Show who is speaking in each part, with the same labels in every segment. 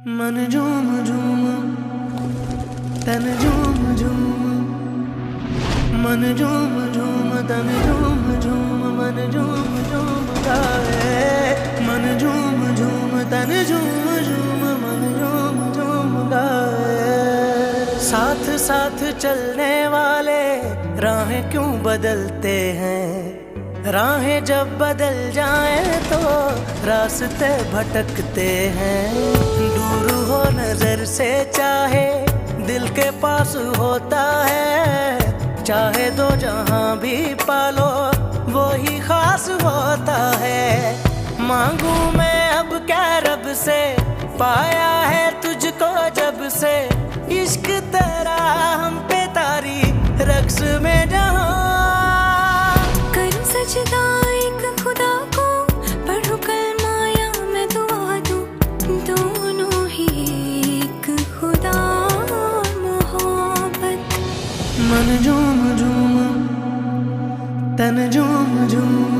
Speaker 1: मन झूम झूम तन झूम झूम, मन झूम झूम तन झूम झूम, मन झूम झूम गाए। मन झूम झूम तन झूम झूम, मन झूम झूम गाए। साथ साथ चलने वाले राहें क्यों बदलते हैं, राहें जब बदल जाएं तो रास्ते भटकते हैं। दूर हो नजर से चाहे दिल के पास होता है, चाहे दो जहां भी पालो वो ही खास होता है। मांगू मैं अब क्या रब से, पाया है तुझको जब से, इश्क तेरा हम पे तारी रक्स में जहां।
Speaker 2: करूं सजदा एक खुदा को, पढ़ूं कलमा या मैं दुआ दूं, दोनों ही एक खुदा मोहब्बत।
Speaker 1: मन झूम झूम तन झूम झूम,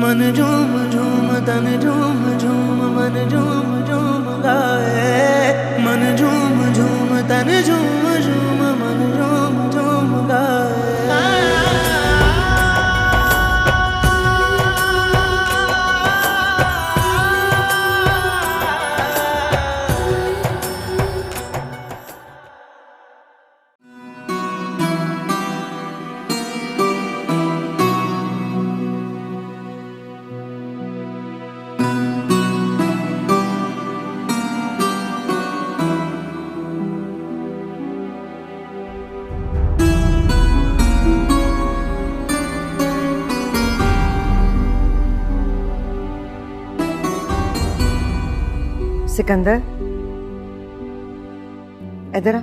Speaker 1: मन झूम झूम तन झूम झूम, मन झूम झूम गाए। मन झूम झूम तन झूम झूम, मन झूम झूम गाए।
Speaker 3: सिकंदर, इधर आ।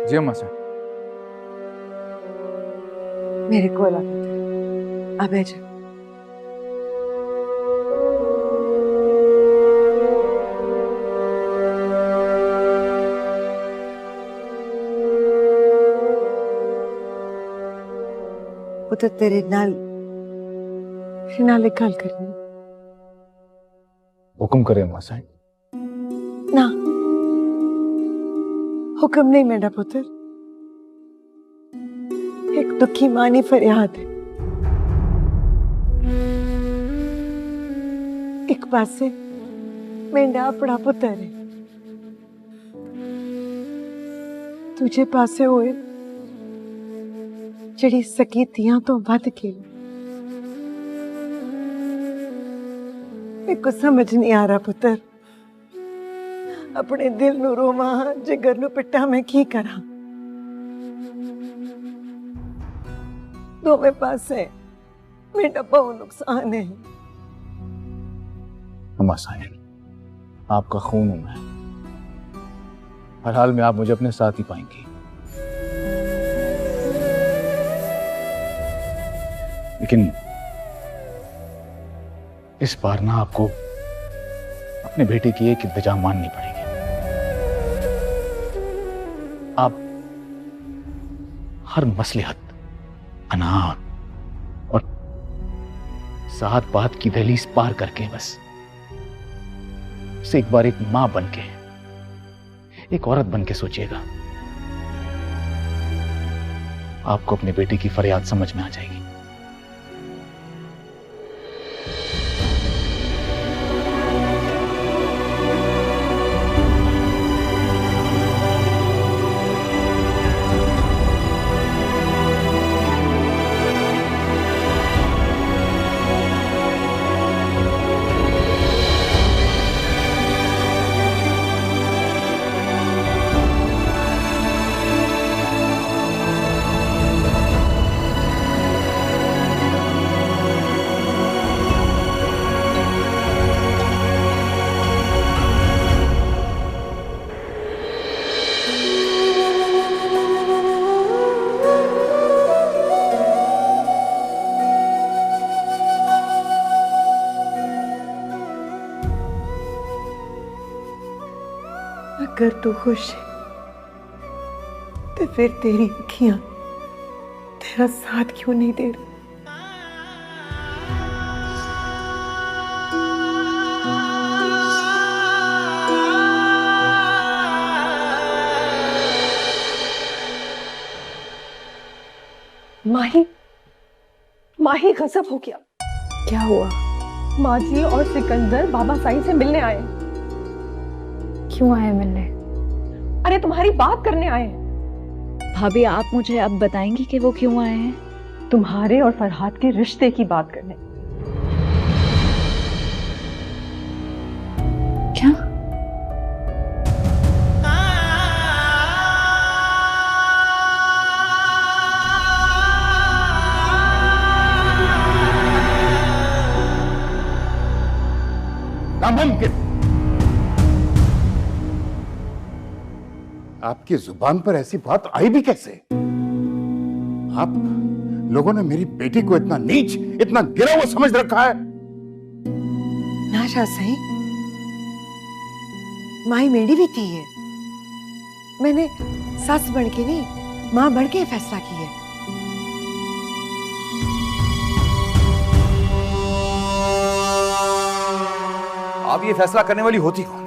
Speaker 4: जी अम्मा से
Speaker 3: मेरे को लगा अब जा। पुत्र तेरे नाल गल करनी।
Speaker 4: हुक्म करे अम्मा साहब।
Speaker 3: ना, हुक्म नहीं मेरा पुत्र, एक दुखी मानी फरियाद है। एक पासे मेरा अपना पुत्र है, दूजे पासे होए जड़ी सकी तियां तो वध के। मेरे को समझ नहीं आ रहा पुत्र, अपने दिल नू रोवा जिगर नू पिटा मैं की करा। दोवें पासे मेरा बहुत नुकसान है।
Speaker 4: अम्मा साहब, आपका खून हूं मैं, हर हाल में आप मुझे अपने साथ ही पाएंगी। लेकिन इस बार ना आपको अपने बेटे की एक इल्तिजा माननी पड़ेगी। आप हर मसलहत, अनाथ और सात बात की दहलीज पार करके बस एक बार एक मां बन के, एक औरत बन के सोचिएगा, आपको अपने बेटे की फरियाद समझ में आ जाएगी।
Speaker 3: अगर तू खुश है तो फिर तेरी अखियां तेरा साथ क्यों नहीं दे रही? माही, माही गजब हो गया।
Speaker 5: क्या हुआ?
Speaker 3: माँ जी और सिकंदर बाबा साईं से मिलने आए।
Speaker 5: क्यों आए मिलने?
Speaker 3: अरे तुम्हारी बात करने आए।
Speaker 5: भाभी आप मुझे अब बताएंगी कि वो क्यों आए हैं?
Speaker 3: तुम्हारे और फरहाद के रिश्ते की बात करने।
Speaker 5: क्या?
Speaker 6: नामुमकिन। आपकी जुबान पर ऐसी बात आई भी कैसे? आप लोगों ने मेरी बेटी को इतना नीच, इतना गिरा हुआ समझ रखा है।
Speaker 3: नाशा सही माई मेरी भी थी है। मैंने सास बन के नहीं, मां बन के फैसला किया है।
Speaker 7: आप ये फैसला करने वाली होती कौन है?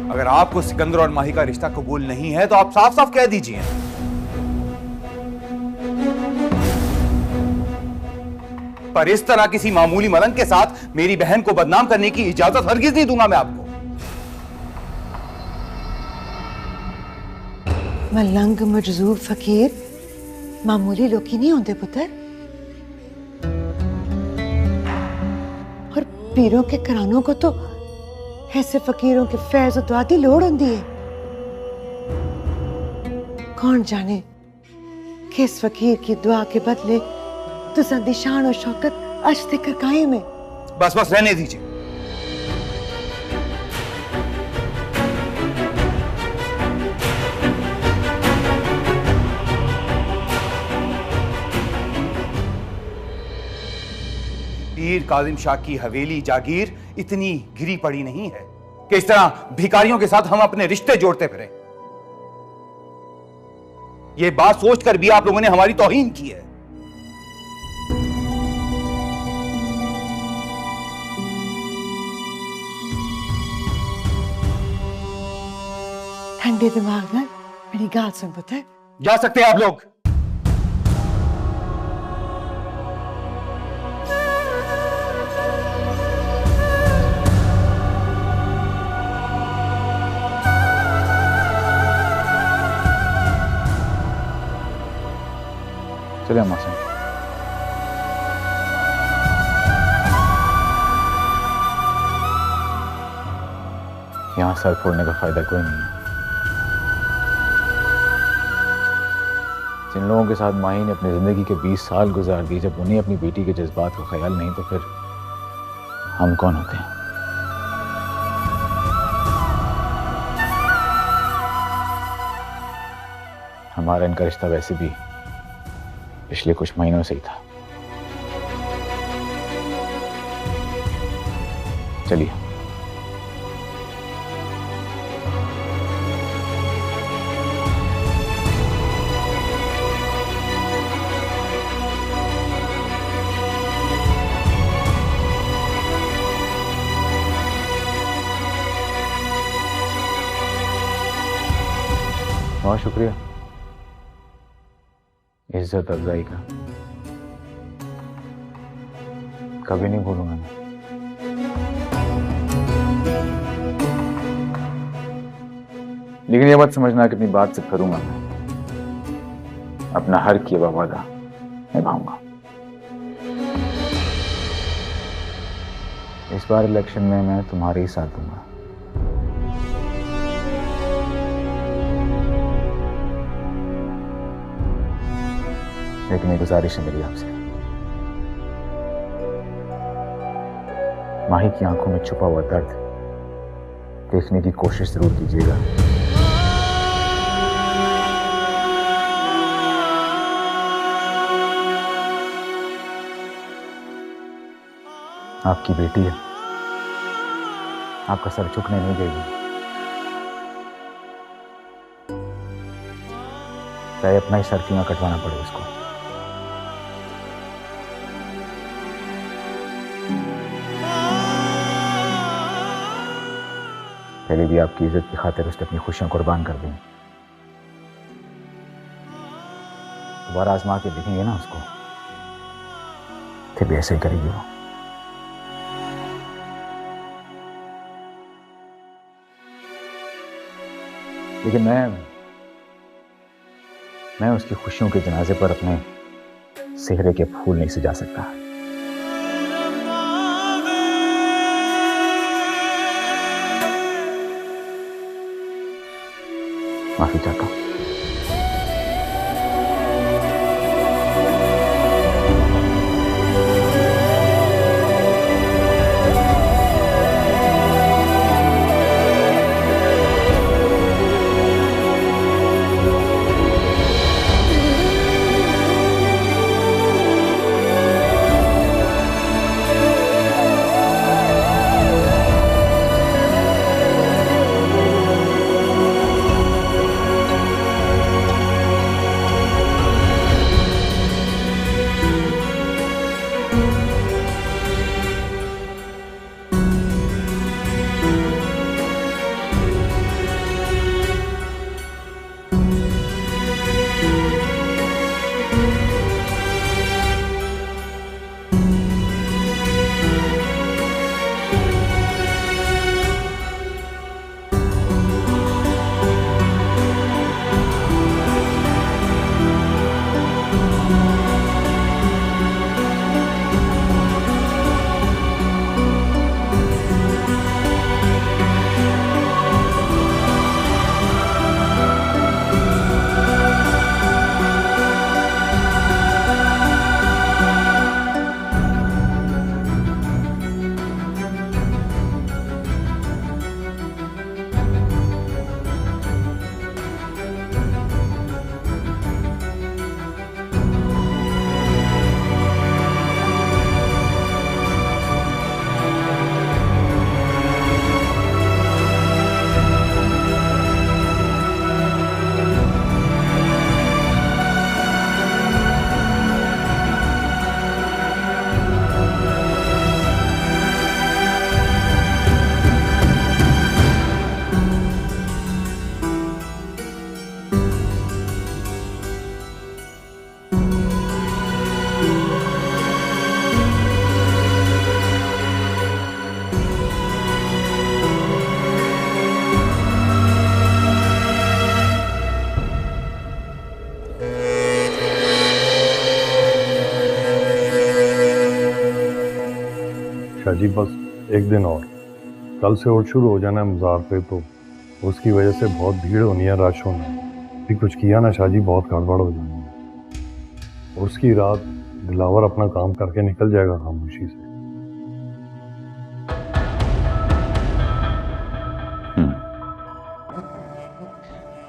Speaker 7: अगर आपको सिकंदर और माही का रिश्ता कबूल नहीं है तो आप साफ साफ कह दीजिए। पर इस तरह किसी मामूली मलंग के साथ मेरी बहन को बदनाम करने की इजाजत हरगिज नहीं दूंगा मैं आपको।
Speaker 3: मलंग, मजजूर, फकीर मामूली लोग ही नहीं होते पुत्र। और पीरों के करानों को तो ऐसे फकीरों के फैज और दुआ दी लोड़ होती है। कौन जाने किस फकीर की दुआ के बदले तुसा दी शान और शौकत आज तक कायम है।
Speaker 7: बस बस रहने दीजिए। पीर काजिम शाह की हवेली जागीर इतनी गिरी पड़ी नहीं है कि इस तरह भिखारियों के साथ हम अपने रिश्ते जोड़ते फिरें। यह बात सोचकर भी आप लोगों ने हमारी तौहीन की है।
Speaker 3: ठंडे दिमाग में मेरी गाल सुन पुत्र।
Speaker 7: जा सकते हैं आप लोग।
Speaker 4: चलिए अम्मा से। यहां सर फोड़ने का फायदा कोई नहीं है। जिन लोगों के साथ माही ने अपनी जिंदगी के 20 साल गुजार दिए, जब उन्हें अपनी बेटी के जज्बात का ख्याल नहीं तो फिर हम कौन होते हैं? हमारा इनका रिश्ता वैसे भी पिछले कुछ महीनों से ही था। चलिए। बहुत शुक्रिया इज्जत अफजाई का, कभी नहीं भूलूंगा मैं। लेकिन ये मत समझना कि अपनी बात से करूंगा मैं। अपना हर किया हुआ वादा निभाऊंगा। इस बार इलेक्शन में मैं तुम्हारे ही साथ दूंगा। लेकिन एक गुजारिश है मेरी आपसे, माही की आंखों में छुपा हुआ दर्द देखने की कोशिश जरूर कीजिएगा। आपकी बेटी है, आपका सर झुकने नहीं देगी। चाहे अपना ही सर क्यों ना कटवाना पड़े इसको। पहले भी आपकी इज्जत की खातिर उसने अपनी खुशियां कुर्बान कर दी, दोबारा आजमा के देखेंगे ना उसको, फिर भी ऐसे ही करेगी वो। लेकिन मैं उसकी खुशियों के जनाजे पर अपने सेहरे के फूल नहीं सजा सकता। माफी चाहता हूं।
Speaker 8: शाहजी बस एक दिन और, कल से और शुरू हो जाना है मज़ार पे, तो उसकी वजह से बहुत भीड़ होनी है, रश होना है। भी कुछ किया ना शाहजी, बहुत गड़बड़ हो जानी है। और उसकी रात दिलावर अपना काम करके निकल जाएगा खामोशी से।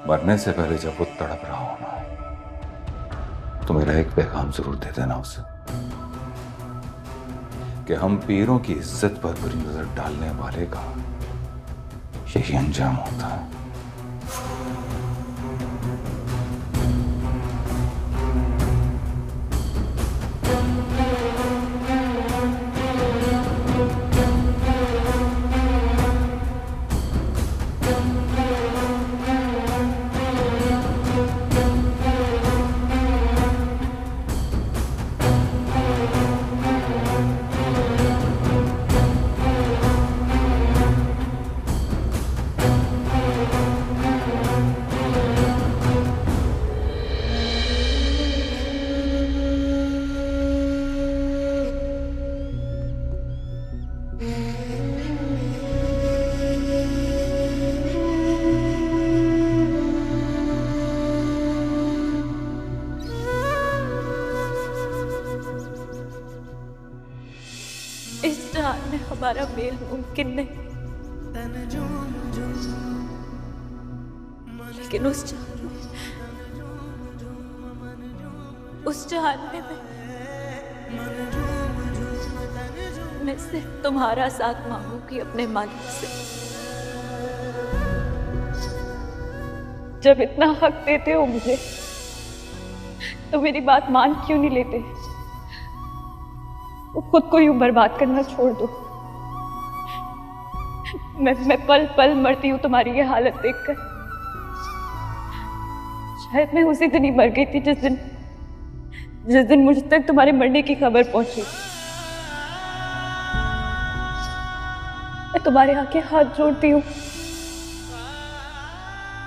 Speaker 7: मरने से पहले जब वो तड़प रहा हो ना, तो मेरा एक पैगाम जरूर दे देना उसे कि हम पीरों की इज्जत पर बुरी नजर डालने वाले का यही अंजाम होता है।
Speaker 2: इस जहान में हमारा मेल मुमकिन नहीं, लेकिन उस जहान में मैं सिर्फ तुम्हारा साथ मांगूंगी अपने मालिक से। जब इतना हक देते हो मुझे तो मेरी बात मान क्यों नहीं लेते? वो खुद को यूं बर्बाद करना छोड़ दो। मैं पल पल मरती हूँ तुम्हारी ये हालत देखकर। शायद मैं उसी दिन ही मर गई थी जिस दिन मुझ तक तुम्हारे मरने की खबर पहुंची। मैं तुम्हारे आगे हाथ जोड़ती हूँ,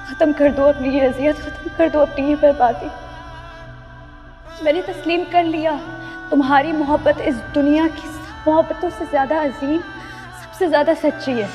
Speaker 2: खत्म कर दो अपनी ये अजियत, खत्म कर दो अपनी ये बर्बादी। मैंने तस्लीम कर लिया, तुम्हारी मोहब्बत इस दुनिया की सब मोहब्बतों से ज्यादा अजीम, सबसे ज्यादा सच्ची है।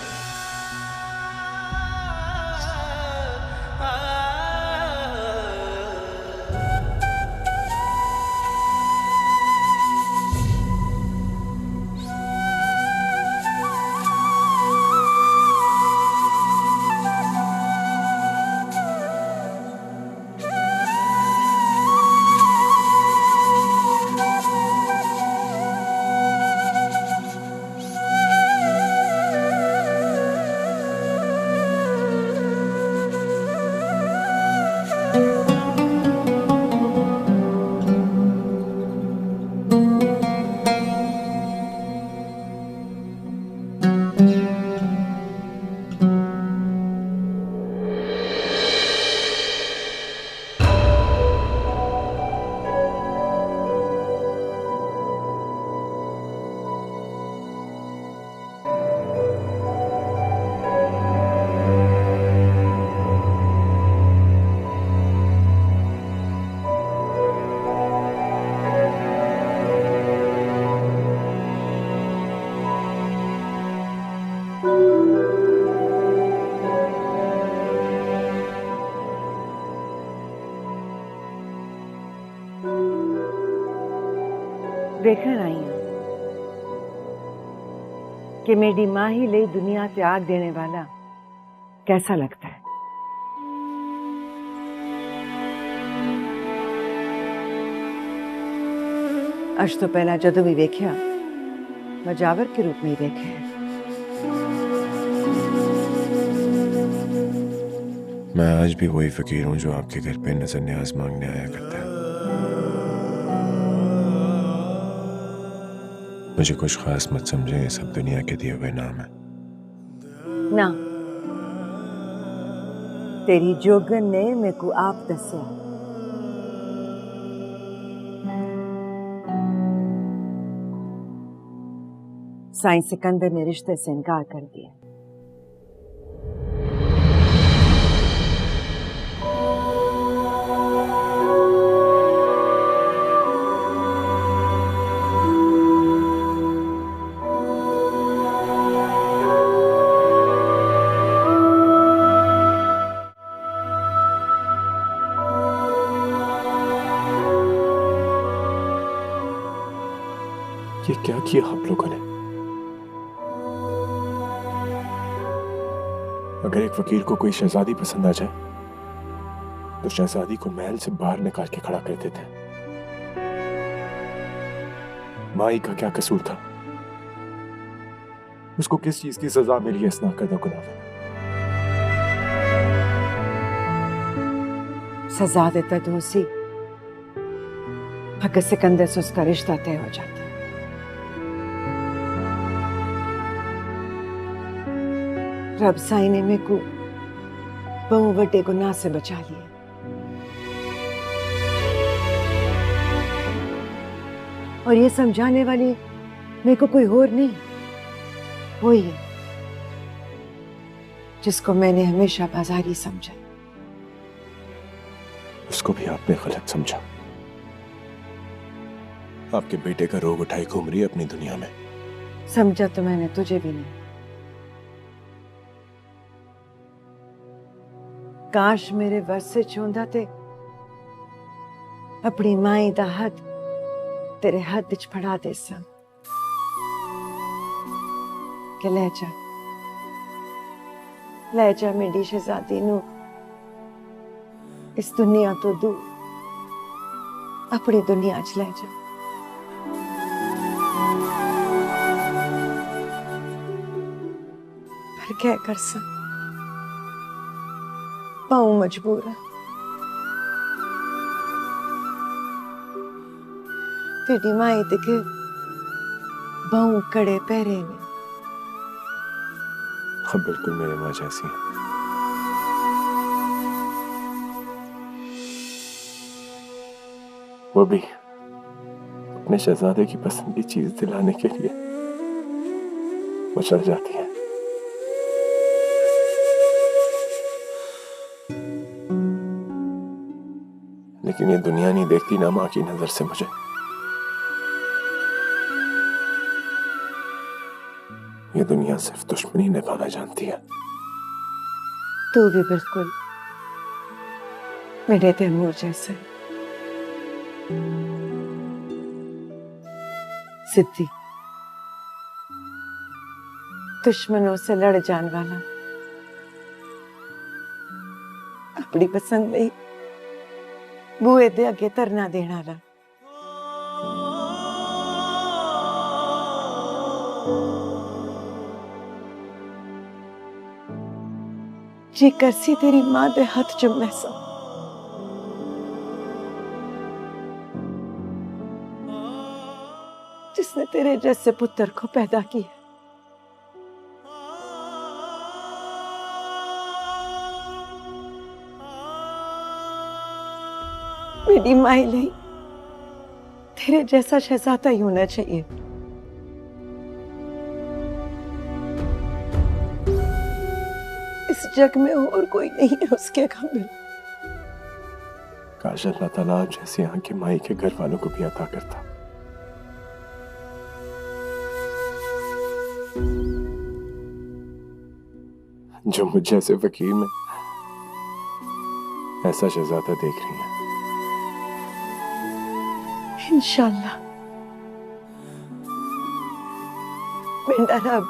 Speaker 3: देखण आई हूं कि मेरी मां ही ले दुनिया त्याग देने वाला कैसा लगता है। अज तो पहला जदों भी वेख्या मजावर के रूप में ही वेख्या है।
Speaker 9: मैं आज भी वही फकीर हूं जो आपके घर पे नजर न्याज मांगने आया करता है। मुझे कुछ खास मत समझे, ये सब दुनिया के दिए हुए नाम है।
Speaker 3: ना, तेरी जोगन ने मेरे को आप दसिया। साईं सिकंदर ने रिश्ते से इनकार कर दिया।
Speaker 9: ये क्या किया आप लोगों ने? अगर एक फकीर को कोई शहजादी पसंद आ जाए तो शहजादी को महल से बाहर निकाल के खड़ा कर देते हैं। माई का क्या कसूर था? उसको किस चीज की सजा मिली है इस नाकर्दा गुनाह में?
Speaker 3: सजा देता तो उसी अगर सिकंदर से उसका रिश्ता तय हो जाता। रब साईं ने मेरे को बहु बड़े गुनाह से बचा लिया। और ये समझाने वाली मेरे को कोई और नहीं, वही है जिसको मैंने हमेशा बाजारी समझा।
Speaker 9: उसको भी आपने गलत समझा। आपके बेटे का रोग उठाई घूम रही है अपनी दुनिया में।
Speaker 3: समझा तो मैंने तुझे भी नहीं। काश मेरे बस से चूंदा ते अपनी माई दा हथ तेरे हाथ विच फड़ा दे सा कि ले जा मेरी शहजादी नू इस दुनिया तो दूर अपनी दुनिया च ले जा। पर क्या कर सा, पाऊं मजबूर है। तेरी माई दिखे बहु कड़े पैरे ने।
Speaker 9: हाँ बिल्कुल मेरी माँ जैसी है। वो भी अपने शहजादे की पसंद की चीज दिलाने के लिए वो चढ़ जाती है। लेकिन ये दुनिया नहीं देखती ना माँ की नजर से मुझे। ये दुनिया सिर्फ दुश्मनी निभाना जानती है।
Speaker 3: तू भी बिल्कुल मेरे तैमूर जैसे सिद्धि, दुश्मनों से लड़ जाने वाला, अपनी पसंद नहीं बुए दे अगे धरना देने वाला। जी करसी तेरी मां दे हाथ चुमने सा, जिसने तेरे जैसे पुत्र को पैदा किया। मेरी माई ਲਈ तेरे जैसा शहजादा ही होना चाहिए। इस जग में और कोई नहीं है उसके काबिल।
Speaker 9: काश अल्लाह ताला जैसी आंखें माई के घर वालों को भी अता करता। जो मुझ जैसे फकीर में ऐसा शहजादा देख रही है।
Speaker 3: इंशाल्लाह मेरा रब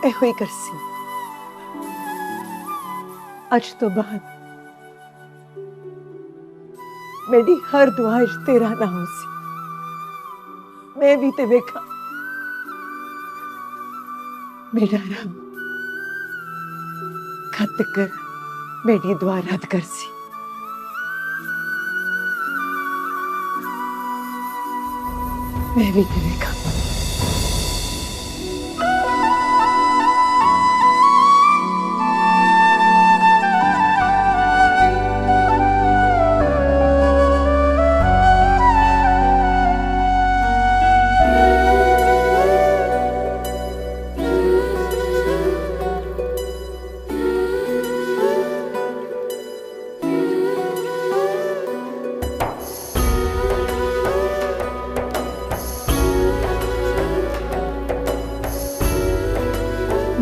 Speaker 3: ए हुई करसी। आज तो बाद मेरी हर दुआ तेरा ना हो सी। मैं भी ते देखा मेरा रब खत कर मेरी दुआ रद्द कर सी। मैं भी ते देखा।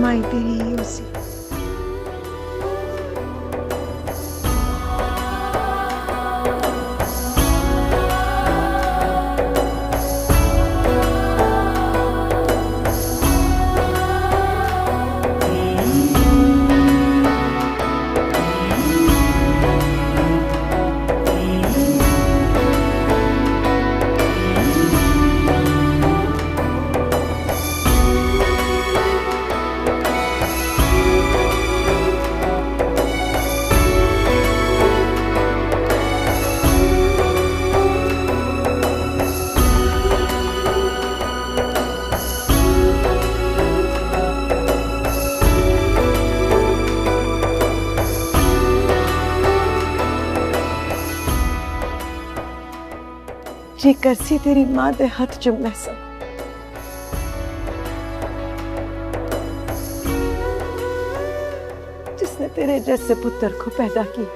Speaker 3: माई तेरी ही उसी। जी करसी तेरी मां दे हाथ चुमने सा। जिसने तेरे जैसे पुत्र को पैदा किया।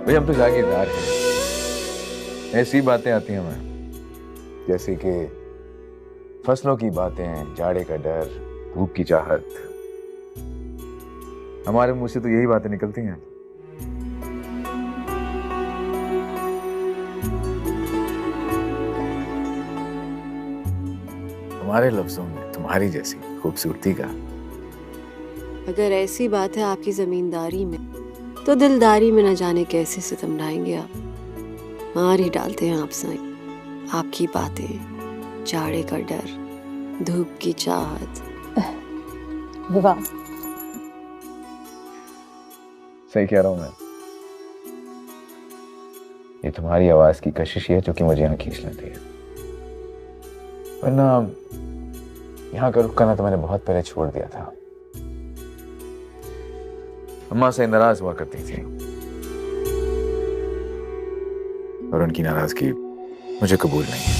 Speaker 4: भाई हम तो जागीरदार हैं। ऐसी बातें आती हैं हमें जैसे कि फसलों की बातें, जाड़े का डर, धूप की चाहत। हमारे मुंह से तो यही बातें निकलती हैं। तुम्हारे लफ्जों में तुम्हारी जैसी खूबसूरती का।
Speaker 10: अगर ऐसी बात है आपकी जमींदारी में, तो दिलदारी में न जाने कैसे सितम ढाएंगे आप। मार ही डालते हैं आप साईं। आपकी बातें, जाड़े का डर, धूप की चाहत।
Speaker 3: वाह,
Speaker 4: सही कह रहा हूं मैं। ये तुम्हारी आवाज की कशिश है जो कि मुझे यहाँ खींच लेती है। वरना यहाँ का रुख करना तो मैंने बहुत पहले छोड़ दिया था। अम्मा से नाराज हुआ करती थी और उनकी नाराजगी मुझे कबूल नहीं है।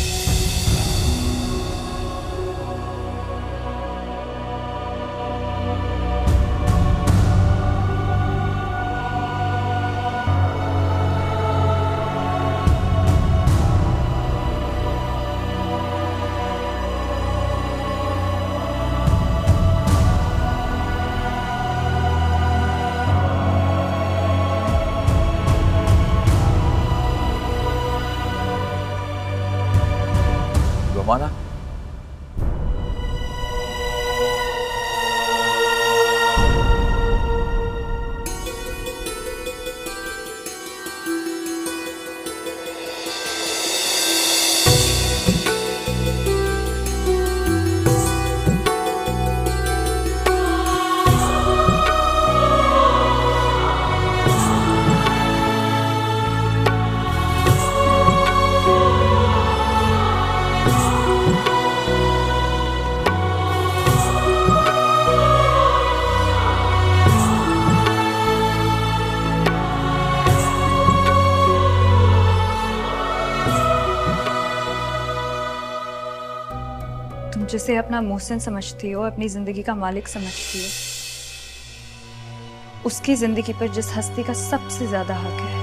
Speaker 4: माना
Speaker 2: जिसे अपना मोहसिन समझती हो, अपनी जिंदगी का मालिक समझती हो, उसकी जिंदगी पर जिस हस्ती का सबसे ज्यादा हक है,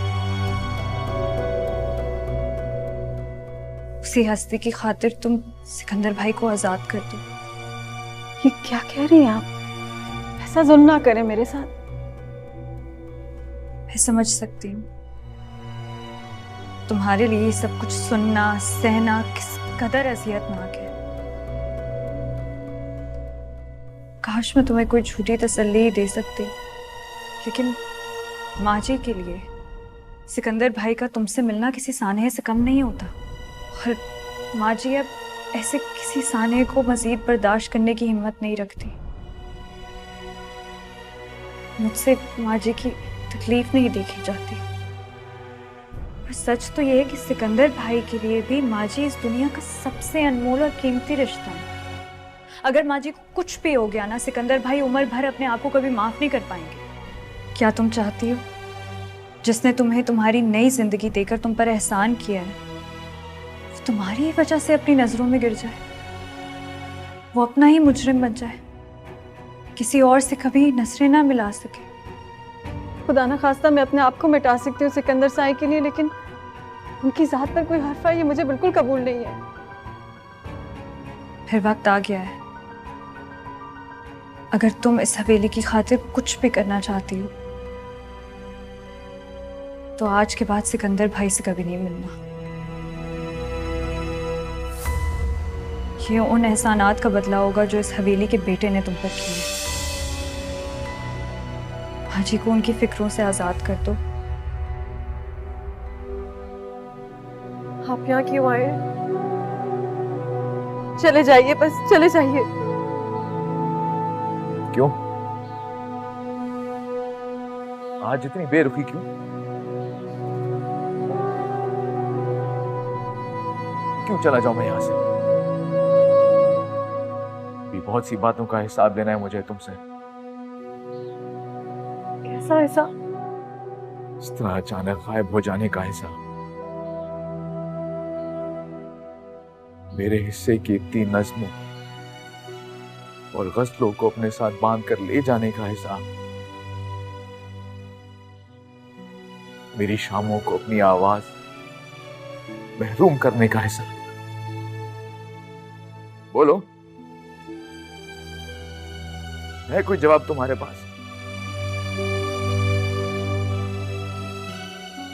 Speaker 2: उसी हस्ती की खातिर तुम सिकंदर भाई को आजाद कर दो।
Speaker 3: ये क्या कह रही हैं आप? ऐसा जुल्म ना करें मेरे साथ।
Speaker 2: मैं समझ सकती हूँ तुम्हारे लिए सब कुछ सुनना सहना किस कदर अजियतनाक है। काश मैं तुम्हें कोई झूठी तसल्ली दे सकती, लेकिन माँ जी के लिए सिकंदर भाई का तुमसे मिलना किसी सानहे से कम नहीं होता। और माँ जी अब ऐसे किसी सानहे को मजीद बर्दाश्त करने की हिम्मत नहीं रखती। मुझसे माँ जी की तकलीफ नहीं देखी जाती। बस सच तो ये है कि सिकंदर भाई के लिए भी माँ जी इस दुनिया का सबसे अनमोल और कीमती रिश्ता है। अगर माँ जी को कुछ भी हो गया ना, सिकंदर भाई उम्र भर अपने आप को कभी माफ नहीं कर पाएंगे। क्या तुम चाहती हो जिसने तुम्हें तुम्हारी नई जिंदगी देकर तुम पर एहसान किया है, वो तुम्हारी ही वजह से अपनी नजरों में गिर जाए, वो अपना ही मुजरिम बन जाए, किसी और से कभी नजरें ना मिला सके?
Speaker 11: खुदा ना खास्ता मैं अपने आप को मिटा सकती हूँ सिकंदर साई के लिए, लेकिन उनकी जात पर कोई हर्फ है ये मुझे बिल्कुल कबूल नहीं है।
Speaker 2: फिर वक्त आ गया है। अगर तुम इस हवेली की खातिर कुछ भी करना चाहती हो तो आज के बाद सिकंदर भाई से कभी नहीं मिलना। ये उन एहसानात का बदला होगा जो इस हवेली के बेटे ने तुम पर किए। हाजी को उनकी फिक्रों से आजाद कर दो।
Speaker 11: आप यहाँ क्यों आए? चले जाइए, बस चले जाइए।
Speaker 4: क्यों? आज इतनी बेरुखी क्यों? क्यों चला जाऊं मैं यहां से? भी बहुत सी बातों का हिसाब लेना है मुझे तुमसे।
Speaker 11: कैसा हिसाब?
Speaker 4: इस तरह अचानक गायब हो जाने का हिसाब, मेरे हिस्से की इतनी नज़्मों और गज़लों को अपने साथ बांध कर ले जाने का हिसाब, मेरी शामों को अपनी आवाज महरूम करने का हिसाब। बोलो, है कोई जवाब तुम्हारे पास?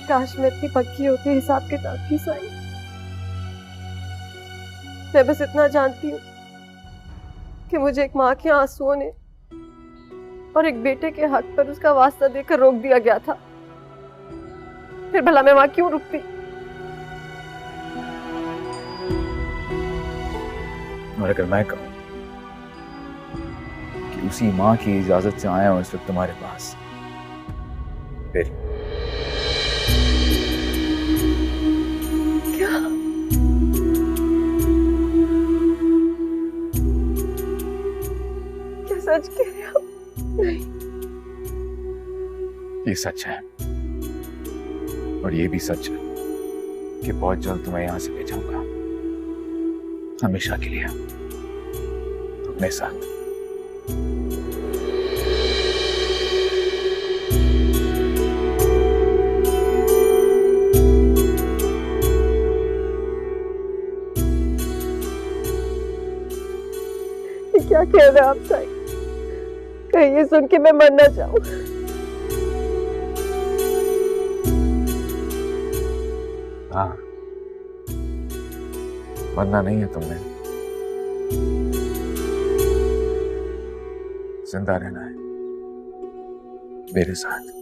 Speaker 11: काश मैं इतनी पक्की होती हिसाब किताब की साई। मैं बस इतना जानती हूँ कि मुझे एक माँ के आंसुओं ने और एक बेटे के हक पर उसका वास्ता देकर रोक दिया गया था। फिर भला मैं वहां क्यों रुकती?
Speaker 4: और अगर मैं कहूं कि उसी माँ की इजाजत से आया हूं इस वक्त तुम्हारे पास, फिर
Speaker 11: क्या? क्या सच कह रहे हो? नहीं,
Speaker 4: ये सच है। और ये भी सच है कि बहुत जल्द तुम्हें यहां से ले जाऊंगा, हमेशा के लिए अपने साथ।
Speaker 11: क्या कह रहे हैं आप साई? कहीं ये सुन के मैं मर ना जाऊं।
Speaker 4: हाँ, मरना नहीं है तुमने, जिंदा रहना है मेरे साथ।